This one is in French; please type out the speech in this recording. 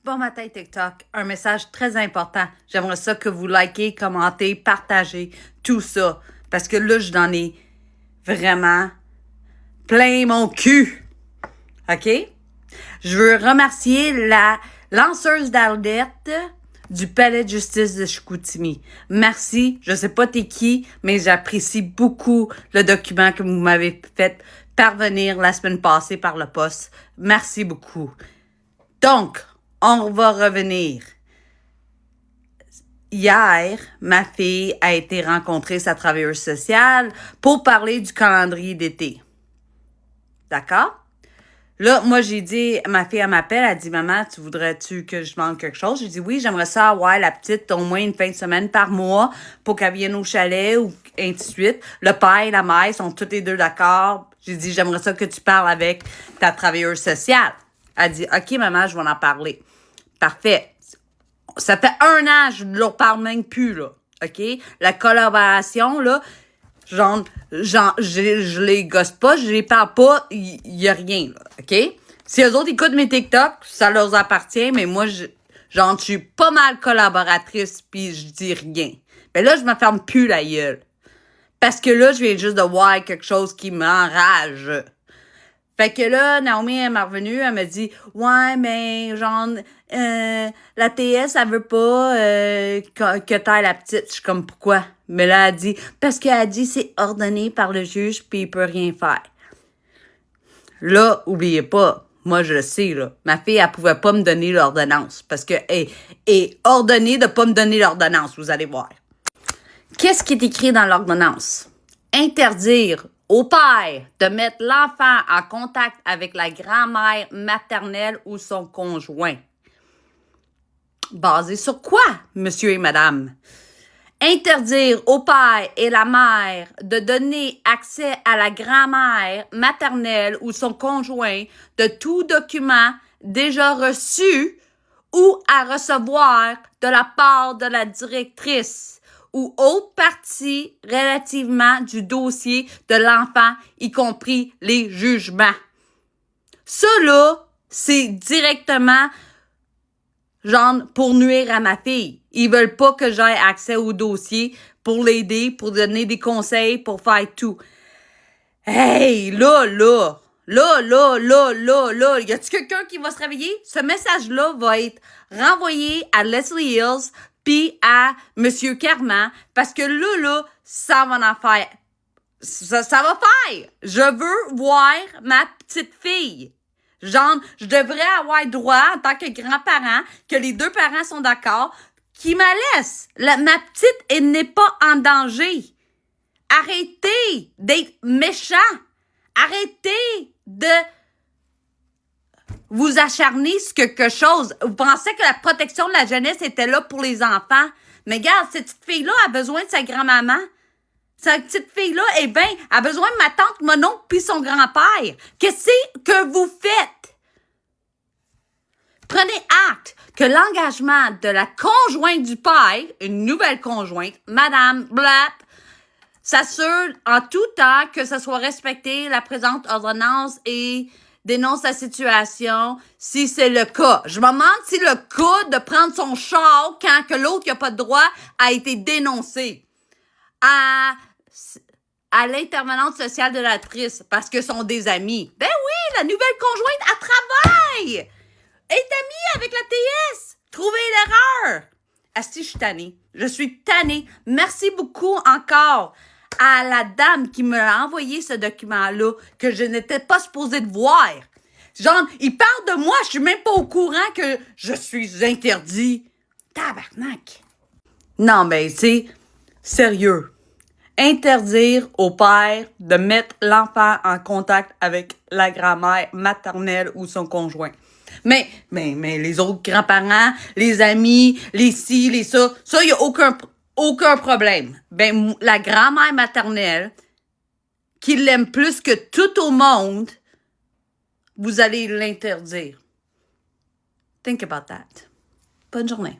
Bon matin TikTok, un message très important. J'aimerais ça que vous likez, commentez, partagez, tout ça. Parce que là, j'en ai vraiment plein mon cul. OK? Je veux remercier la lanceuse d'alerte du Palais de justice de Chicoutimi. Merci. Je sais pas t'es qui, mais j'apprécie beaucoup le document que vous m'avez fait parvenir la semaine passée par le poste. Merci beaucoup. Donc, on va revenir. Hier, ma fille a été rencontrer sa travailleuse sociale pour parler du calendrier d'été. D'accord? Là, moi, j'ai dit, ma fille, elle m'appelle, elle dit, maman, tu voudrais-tu que je demande quelque chose? J'ai dit, oui, j'aimerais ça avoir la petite au moins une fin de semaine par mois pour qu'elle vienne au chalet ou ainsi de suite. Le père et la mère sont tous les deux d'accord. J'ai dit, j'aimerais ça que tu parles avec ta travailleuse sociale. Elle dit, OK, maman, je vais en parler. Parfait. Ça fait 1 an, je ne leur parle même plus, là. OK? La collaboration, là, je les gosse pas, je les parle pas, il y a rien, là. OK? Si eux autres écoutent mes TikTok, ça leur appartient, mais moi, je suis pas mal collaboratrice, puis je dis rien. Mais là, je me ferme plus la gueule. Parce que là, je viens juste de voir quelque chose qui m'enrage. Fait que là, Naomi, elle m'est revenue, elle m'a dit, ouais, mais la TS, elle veut pas que t'ailles la petite. Je suis comme, pourquoi? Mais là, elle dit, parce qu'elle a dit, c'est ordonné par le juge, puis il peut rien faire. Là, oubliez pas, moi, je le sais, là, ma fille, elle pouvait pas me donner l'ordonnance, parce que, est ordonnée de pas me donner l'ordonnance, vous allez voir. Qu'est-ce qui est écrit dans l'ordonnance? Interdire au père de mettre l'enfant en contact avec la grand-mère maternelle ou son conjoint. Basé sur quoi, monsieur et madame? Interdire au père et la mère de donner accès à la grand-mère maternelle ou son conjoint de tout document déjà reçu ou à recevoir de la part de la directrice ou autre partie relativement du dossier de l'enfant, y compris les jugements. Ça, là, c'est directement, pour nuire à ma fille. Ils veulent pas que j'aie accès au dossier pour l'aider, pour donner des conseils, pour faire tout. Hey, là, y a-tu quelqu'un qui va se réveiller? Ce message-là va être renvoyé à Leslie Hills puis à Monsieur Carman, parce que là, ça va en faire. Ça va faire. Je veux voir ma petite fille. Je devrais avoir droit, en tant que grand-parent, que les 2 parents sont d'accord, qu'ils me laissent. Ma petite, elle n'est pas en danger. Arrêtez d'être méchants. Arrêtez de vous acharner sur quelque chose. Vous pensez que la protection de la jeunesse était là pour les enfants. Mais regarde, cette petite fille-là a besoin de sa grand-maman. Cette petite fille-là, a besoin de ma tante, mon oncle puis son grand-père. Qu'est-ce que vous faites? Prenez acte que l'engagement de la conjointe du père, une nouvelle conjointe, Madame Blap, s'assure en tout temps que ça soit respecté la présente ordonnance et dénonce la situation si c'est le cas. Je me demande si le cas de prendre son char quand que l'autre qui n'a pas de droit a été dénoncé à l'intervenante sociale de l'actrice parce que sont des amis. Ben oui, la nouvelle conjointe, elle travaille! Elle est amie avec la TS! Trouvez l'erreur! Asti, je suis tannée. Je suis tannée. Merci beaucoup encore à la dame qui me a envoyé ce document-là que je n'étais pas supposée de voir. Il parle de moi, je suis même pas au courant que je suis interdit. Tabarnak! Non, mais c'est sérieux. Interdire au père de mettre l'enfant en contact avec la grand-mère maternelle ou son conjoint. Mais les autres grands-parents, les amis, les ci, les ça, il n'y a aucun problème. La grand-mère maternelle, qui l'aime plus que tout au monde, vous allez l'interdire. Think about that. Bonne journée.